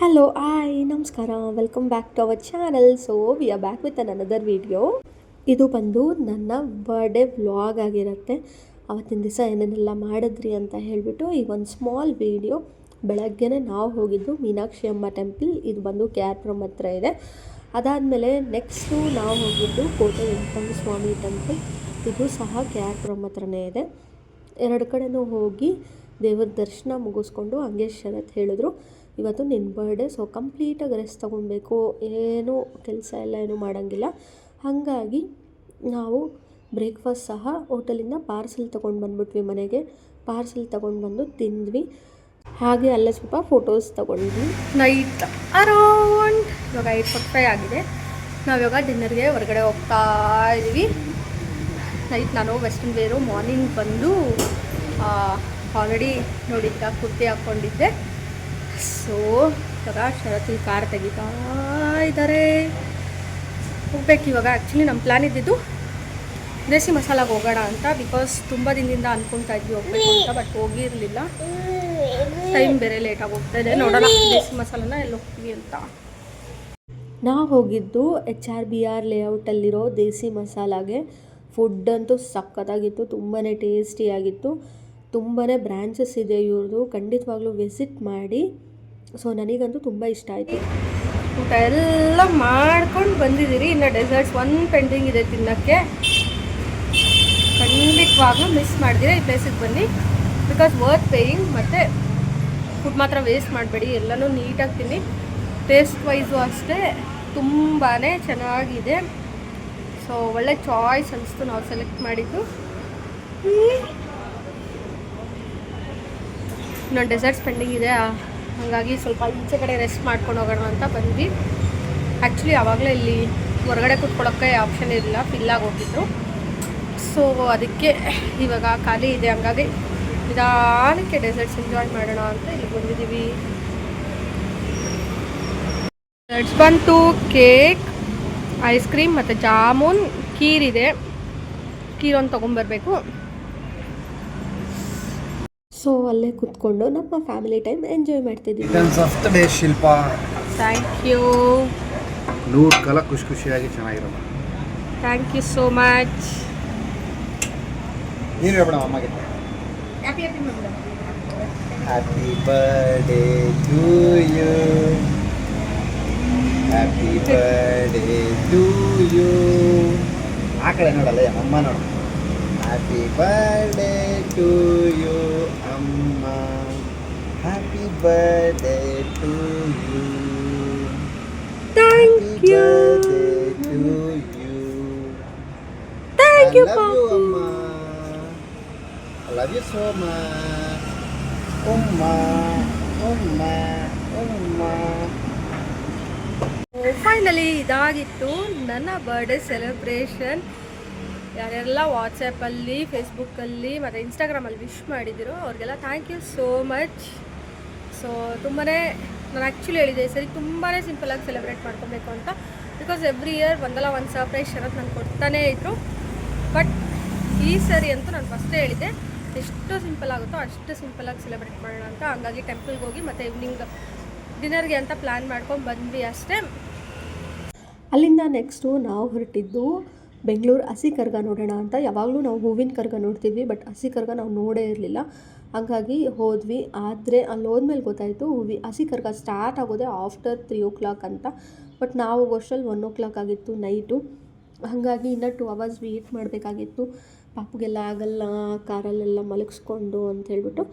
Hello hi ನಮಸ್ಕಾರ, welcome back to our channel. So we are back with another video. ಇದು ಬಂದು ನನ್ನ birthday vlog ಆಗಿರುತ್ತೆ. ಅವತ್ತಿನ ದಿವಸ ಏನೇನೆಲ್ಲ ಮಾಡಿದ್ರಿ ಅಂತ ಹೇಳಿಬಿಟ್ಟು ಈಗ ಒಂದು ಸ್ಮಾಲ್ ವಿಡಿಯೋ. ಬೆಳಗ್ಗೆನೇ ನಾವು ಹೋಗಿದ್ದು ಮೀನಾಕ್ಷಿ ಅಮ್ಮ ಟೆಂಪಲ್. ಇದು ಬಂದು KR Pುರಂ ಹತ್ರ ಇದೆ. ಅದಾದಮೇಲೆ ನೆಕ್ಸ್ಟು ನಾವು ಹೋಗಿದ್ದು ಕೋಟೆ ವೆಂಕಟೇಶ್ವರ ಸ್ವಾಮಿ ಟೆಂಪಲ್. ಇದು ಸಹ KR Pುರಂ ಹತ್ರನೇ ಇದೆ. ಎರಡು ಕಡೆನೂ ಹೋಗಿ ದೇವರ ದರ್ಶನ ಮುಗಿಸ್ಕೊಂಡು ಹಂಗೆ ಶರತ್ ಹೇಳಿದ್ರು, ಇವತ್ತು ನಿನ್ನ ಬರ್ಡೇ, ಸೊ ಕಂಪ್ಲೀಟಾಗಿ ರೆಸ್ಟ್ ತೊಗೊಬೇಕು, ಏನೂ ಕೆಲಸ ಎಲ್ಲ ಏನೂ ಮಾಡೋಂಗಿಲ್ಲ. ಹಾಗಾಗಿ ನಾವು ಬ್ರೇಕ್ಫಾಸ್ಟ್ ಸಹ ಹೋಟೆಲಿಂದ ಪಾರ್ಸೆಲ್ ತೊಗೊಂಡು ಬಂದ್ಬಿಟ್ವಿ ಮನೆಗೆ. ಪಾರ್ಸೆಲ್ ತೊಗೊಂಡು ಬಂದು ತಿಂದ್ವಿ. ಹಾಗೆ ಅಲ್ಲೇ ಸ್ವಲ್ಪ ಫೋಟೋಸ್ ತೊಗೊಂಡ್ವಿ. ನೈಟ್ ಅರೌಂಡ್ ಇವಾಗ 8:45 ಆಗಿದೆ. ನಾವಿವಾಗ ಡಿನ್ನರ್ಗೆ ಹೊರಗಡೆ ಹೋಗ್ತಾ ಇದ್ದೀವಿ. ನೈಟ್ ನಾನು ವೆಸ್ಟರ್ನ್ ವೇರು, ಮಾರ್ನಿಂಗ್ ಬಂದು ಆಲ್ರೆಡಿ ನೋಡಿದ್ದ ಕುರ್ತಿ ಹಾಕ್ಕೊಂಡಿದ್ದೆ. ಸೊ ಇವಾಗ ಶರತ್ಲಿ ಕಾರ್ ತೆಗಿತಾ ಇದ್ದಾರೆ. ಹೋಗ್ಬೇಕು ಇವಾಗ. ಆ್ಯಕ್ಚುಲಿ ನಮ್ಮ ಪ್ಲ್ಯಾನ್ ಇದ್ದಿದ್ದು ದೇಸಿ ಮಸಾಲಾಗೆ ಹೋಗೋಣ ಅಂತ, ಬಿಕಾಸ್ ತುಂಬ ದಿನದಿಂದ ಅಂದ್ಕೊತಾ ಇದ್ವಿ ಹೋಗ್ಬೇಕು ಅಂತ, ಬಟ್ ಹೋಗಿರಲಿಲ್ಲ. ಟೈಮ್ ಬೇರೆ ಲೇಟಾಗಿ ಹೋಗ್ತಾ ಇದೆ. ನೋಡೋಣ ದೇಸಿ ಮಸಾಲನ ಎಲ್ಲಿ ಹೋಗ್ತೀವಿ ಅಂತ. ನಾವು ಹೋಗಿದ್ದು HRBR ಲೇಔಟಲ್ಲಿರೋ ದೇಸಿ ಮಸಾಲಾಗೆ. ಫುಡ್ ಅಂತೂ ಸಖತ್ತಾಗಿತ್ತು, ತುಂಬಾ ಟೇಸ್ಟಿಯಾಗಿತ್ತು. ತುಂಬಾ ಬ್ರ್ಯಾಂಚಸ್ ಇದೆ ಇವ್ರದ್ದು, ಖಂಡಿತವಾಗ್ಲೂ ವಿಸಿಟ್ ಮಾಡಿ. ಸೊ ನನಗಂತೂ ತುಂಬ ಇಷ್ಟ ಆಯಿತು. ಊಟ ಎಲ್ಲ ಮಾಡ್ಕೊಂಡು ಬಂದಿದ್ದೀರಿ. ಇನ್ನು ಡೆಸರ್ಟ್ಸ್ ಒಂದು ಪೆಂಡಿಂಗ್ ಇದೆ ತಿನ್ನೋಕ್ಕೆ. ಖಂಡಿತವಾಗ್ಲೂ ಮಿಸ್ ಮಾಡಿದಿರ ಈ ಪ್ಲೇಸಿಗೆ ಬನ್ನಿ, ಬಿಕಾಸ್ ವರ್ತ್ ಪೇಯಿಂಗ್. ಮತ್ತು ಫುಡ್ ಮಾತ್ರ ವೇಸ್ಟ್ ಮಾಡಬೇಡಿ, ಎಲ್ಲನೂ ನೀಟಾಗಿ ತಿನ್ನಿ. ಟೇಸ್ಟ್ ವೈಸು ಅಷ್ಟೇ ತುಂಬಾ ಚೆನ್ನಾಗಿದೆ. ಸೊ ಒಳ್ಳೆ ಚಾಯ್ಸ್ ಅನಿಸ್ತು ನಾವು ಸೆಲೆಕ್ಟ್ ಮಾಡಿದ್ದು. ಇನ್ನೊಂದು ಡೆಸರ್ಟ್ಸ್ ಪೆಂಡಿಂಗ್ ಇದೆ, ಹಾಗಾಗಿ ಸ್ವಲ್ಪ ಈಚೆ ಕಡೆ ರೆಸ್ಟ್ ಮಾಡ್ಕೊಂಡು ಹೋಗೋಣ ಅಂತ ಬಂದ್ವಿ. ಆ್ಯಕ್ಚುಲಿ ಆವಾಗಲೇ ಇಲ್ಲಿ ಹೊರಗಡೆ ಕೂತ್ಕೊಳ್ಳೋಕ್ಕೆ ಆಪ್ಷನ್ ಇರಲಿಲ್ಲ, ಫಿಲ್ಲಾಗಿ ಹೋಗಿದ್ರು. ಸೊ ಅದಕ್ಕೆ ಇವಾಗ ಖಾಲಿ ಇದೆ, ಹಂಗಾಗಿ ನಿಧಾನಕ್ಕೆ ಡೆಸರ್ಟ್ಸ್ ಎಂಜಾಯ್ ಮಾಡೋಣ ಅಂತ ಇಲ್ಲಿ ಬಂದಿದ್ದೀವಿ. ಡೆಸರ್ಟ್ಸ್ ಬಂತು ಕೇಕ್, ಐಸ್ ಕ್ರೀಮ್ ಮತ್ತು ಜಾಮೂನ್, ಖೀರ್ ಇದೆ. ಖೀರೊಂದು ತೊಗೊಂಬರ್ಬೇಕು. ಸೊ ಅಲ್ಲೇ ಕೂತ್ಕೊಂಡು ನಮ್ಮ ಫ್ಯಾಮಿಲಿ ಟೈಮ್ ಎಂಜಾಯ್ ಮಾಡ್ತಿದ್ದೀವಿ. Shilpa, thank you. ನೂರು ಕಾಲ ಖುಷಿ ಖುಷಿಯಾಗಿ ಚೆನ್ನಾಗಿರೋದು. Thank you so much. ನೀನು ಹೇಳ್ಬೇಡ ಅಮ್ಮಗೆ. Happy happy birthday to you, happy birthday to you. ಆ ಕಡೆ ನೋಡಲ್ಲ ಅಮ್ಮ ನೋಡು. ಹ್ಯಾಪಿ ಬರ್ಡೇ ಟು ಯು ಅಮ್ಮ, happy birthday to you, thank you. To you. Thank you ಅಮ್ಮ, I love you so much. ಅಮ್ಮ ಅಮ್ಮ ಅಮ್ಮ. ಫೈನಲಿ ಇದಾಗಿತ್ತು ನನ್ನ ಬರ್ಡೇ ಸೆಲೆಬ್ರೇಷನ್. ಯಾರೆಲ್ಲ ವಾಟ್ಸಪ್ಪಲ್ಲಿ, ಫೇಸ್ಬುಕ್ಕಲ್ಲಿ ಮತ್ತು ಇನ್ಸ್ಟಾಗ್ರಾಮಲ್ಲಿ ವಿಶ್ ಮಾಡಿದ್ದೀರೋ ಅವ್ರಿಗೆಲ್ಲ thank you so much. So ತುಂಬಾ ನಾನು ಆ್ಯಕ್ಚುಲಿ ಹೇಳಿದೆ ಈ ಸರಿ ತುಂಬಾ ಸಿಂಪಲಾಗಿ ಸೆಲೆಬ್ರೇಟ್ ಮಾಡ್ಕೊಬೇಕು ಅಂತ, ಬಿಕಾಸ್ ಎವ್ರಿ ಇಯರ್ ಒಂದಲ್ಲ ಒಂದು ಸರ್ಪ್ರೈಸ್ ಶರತ್ ನಾನು ಕೊಡ್ತಾನೇ ಇದ್ದರು. ಬಟ್ ಈ ಸರಿ ಅಂತೂ ನಾನು ಫಸ್ಟೇ ಹೇಳಿದ್ದೆ, ಎಷ್ಟು ಸಿಂಪಲ್ ಆಗುತ್ತೋ ಅಷ್ಟು ಸಿಂಪಲಾಗಿ ಸೆಲೆಬ್ರೇಟ್ ಮಾಡೋಣ ಅಂತ. ಹಂಗಾಗಿ ಟೆಂಪಲ್ಗೆ ಹೋಗಿ ಮತ್ತು ಈವ್ನಿಂಗ್ ಡಿನ್ನರ್ಗೆ ಅಂತ ಪ್ಲ್ಯಾನ್ ಮಾಡ್ಕೊಂಡು ಬಂದ್ವಿ ಅಷ್ಟೇ. ಅಲ್ಲಿಂದ ನೆಕ್ಸ್ಟು ನಾವು ಹೊರಟಿದ್ದು ಬೆಂಗಳೂರು ಹಸಿ ಕರ್ಗ ನೋಡೋಣ ಅಂತ. ಯಾವಾಗಲೂ ನಾವು ಹೂವಿನ ಕರ್ಗ ನೋಡ್ತಿದ್ವಿ, ಬಟ್ ಹಸಿ ಕರ್ಗ ನಾವು ನೋಡೇ ಇರಲಿಲ್ಲ. ಹಾಗಾಗಿ ಹೋದ್ವಿ. ಆದರೆ ಅಲ್ಲಿ ಹೋದ್ಮೇಲೆ ಗೊತ್ತಾಯಿತು ಹಸಿ ಕರ್ಗ ಸ್ಟಾರ್ಟ್ ಆಗೋದೇ ಆಫ್ಟರ್ 3 o'clock ಅಂತ. ಬಟ್ ನಾವು ಹೋಗೋಷ್ಟರಲ್ಲಿ 1 o'clock ಆಗಿತ್ತು ನೈಟು. ಹಾಗಾಗಿ ಇನ್ನೂ 2 hours ವೇಟ್ ಮಾಡಬೇಕಾಗಿತ್ತು. ಪಾಪುಗೆಲ್ಲ ಆಗಲ್ಲ ಕಾರಲ್ಲೆಲ್ಲ ಮಲಗಿಸ್ಕೊಂಡು ಅಂತ ಹೇಳ್ಬಿಟ್ಟು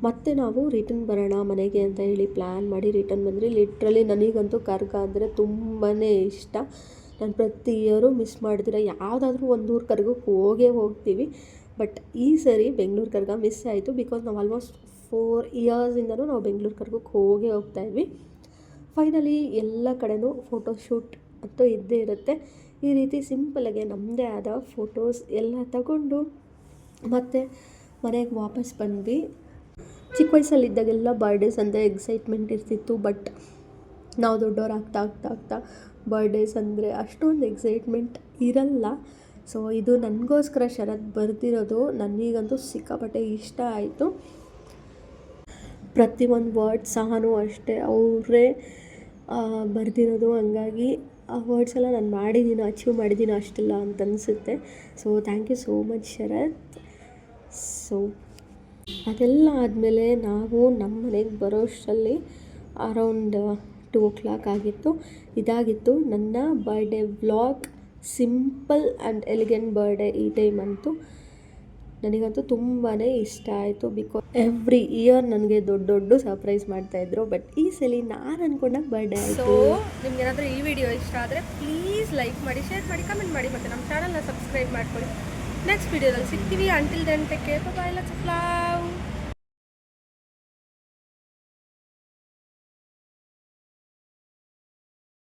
ಮತ್ತೆ ನಾವು ರಿಟರ್ನ್ ಬರೋಣ ಮನೆಗೆ ಅಂತ ಹೇಳಿ ಪ್ಲ್ಯಾನ್ ಮಾಡಿ ರಿಟರ್ನ್ ಬಂದ್ರಿ. ಲಿಟ್ರಲಿ ನನಗಂತೂ ಕರ್ಗ ಅಂದರೆ ತುಂಬಾ ಇಷ್ಟ. ನಾನು ಪ್ರತಿ ಇಯರು ಮಿಸ್ ಮಾಡಿದಿರ ಯಾವುದಾದ್ರೂ ಒಂದು ಊರು ಕರ್ಗಕ್ಕೆ ಹೋಗ್ತೀವಿ. ಬಟ್ ಈ ಸರಿ ಬೆಂಗಳೂರು ಕರ್ಗ ಮಿಸ್ ಆಯಿತು, ಬಿಕಾಸ್ ನಾವು ಆಲ್ಮೋಸ್ಟ್ 4 ಇಯರ್ಸಿಂದನೂ ನಾವು ಬೆಂಗಳೂರು ಕರ್ಗಕ್ಕೆ ಹೋಗ್ತಾಯಿದ್ವಿ. ಫೈನಲಿ ಎಲ್ಲ ಕಡೆನೂ ಫೋಟೋಶೂಟ್ ಅಂತೂ ಇದ್ದೇ ಇರುತ್ತೆ. ಈ ರೀತಿ ಸಿಂಪಲಾಗೆ ನಮ್ಮದೇ ಆದ ಫೋಟೋಸ್ ಎಲ್ಲ ತಗೊಂಡು ಮತ್ತು ಮನೆಗೆ ವಾಪಸ್ ಬಂದ್ವಿ. ಚಿಕ್ಕ ವಯಸ್ಸಲ್ಲಿದ್ದಾಗೆಲ್ಲ ಬರ್ಡೇಸ್ ಅಂದರೆ ಎಕ್ಸೈಟ್ಮೆಂಟ್ ಇರ್ತಿತ್ತು. ಬಟ್ ನಾವು ದೊಡ್ಡವ್ರು ಆಗ್ತಾ ಬರ್ಡೇಸ್ ಅಂದರೆ ಅಷ್ಟೊಂದು ಎಕ್ಸೈಟ್ಮೆಂಟ್ ಇರಲ್ಲ. ಸೊ ಇದು ನನಗೋಸ್ಕರ ಶರತ್ ಬರ್ತಿರೋದು. ನನಗಂತೂ ಸಿಕ್ಕಾಪಟ್ಟೆ ಇಷ್ಟ ಆಯಿತು. ಪ್ರತಿಯೊಂದು ವರ್ಡ್ ಸಹನೂ ಅಷ್ಟೇ ಅವರೇ ಬರೆದಿರೋದು. ಹಂಗಾಗಿ ಆ ವರ್ಡ್ಸ್ ಎಲ್ಲ ನಾನು ಮಾಡಿದ್ದೀನೋ ಅಚೀವ್ ಮಾಡಿದ್ದೀನೋ ಅಷ್ಟಿಲ್ಲ ಅಂತ ಅನಿಸುತ್ತೆ. So thank you so much Sharath. So ಅದೆಲ್ಲ ಆದಮೇಲೆ ನಾವು ನಮ್ಮ ಮನೆಗೆ ಬರೋಷ್ಟರಲ್ಲಿ ಅರೌಂಡ್ 2 o'clock ಆಗಿತ್ತು. ಇದಾಗಿತ್ತು ನನ್ನ birthday vlog. Simple and elegant birthday. ಈ ಟೈಮ್ ಅಂತೂ ನನಗಂತೂ ತುಂಬಾ ಇಷ್ಟ ಆಯಿತು. ಬಿಕಾಸ್ ಎವ್ರಿ ಇಯರ್ ನನಗೆ ದೊಡ್ಡ ಸರ್ಪ್ರೈಸ್ ಮಾಡ್ತಾಯಿದ್ರು. ಬಟ್ ಈ ಸಲ ನಾನು ಅಂದ್ಕೊಂಡಾಗ ಬರ್ಡೇ ಆಯಿತು. ಸೊ ನಿಮ್ಗೆ ಏನಾದರೂ ಈ ವಿಡಿಯೋ ಇಷ್ಟ ಆದರೆ ಪ್ಲೀಸ್ ಲೈಕ್ ಮಾಡಿ, ಶೇರ್ ಮಾಡಿ, ಕಮೆಂಟ್ ಮಾಡಿ, ಮತ್ತು ನಮ್ಮ ಚಾನಲ್ನ ಸಬ್ಸ್ಕ್ರೈಬ್ ಮಾಡ್ಕೊಳ್ಳಿ. ನೆಕ್ಸ್ಟ್ ವಿಡಿಯೋದಲ್ಲಿ ಸಿಗ್ತೀವಿ. Until then take care, bye bye, lots of love.